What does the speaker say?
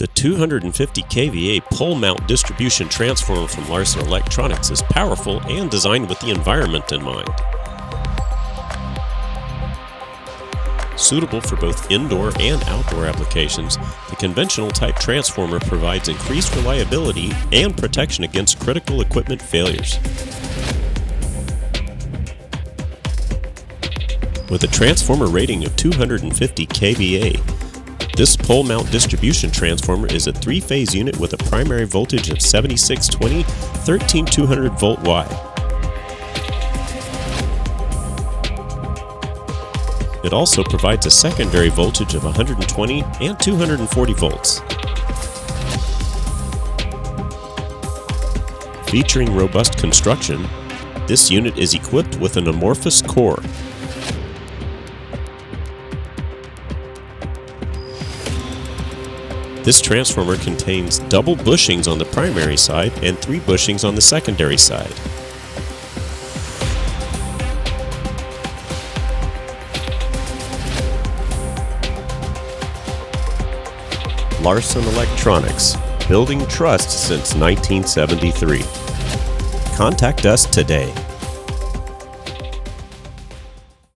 The 250 KVA pole mount distribution transformer from Larson Electronics is powerful and designed with the environment in mind. Suitable for both indoor and outdoor applications, the conventional type transformer provides increased reliability and protection against critical equipment failures. With a transformer rating of 250 KVA, this pole mount distribution transformer is a 3-phase unit with a primary voltage of 7620, 13200 volt Y. It also provides a secondary voltage of 120 and 240 volts. Featuring robust construction, this unit is equipped with an amorphous core. This transformer contains double bushings on the primary side and 3 bushings on the secondary side. Larson Electronics, building trust since 1973. Contact us today.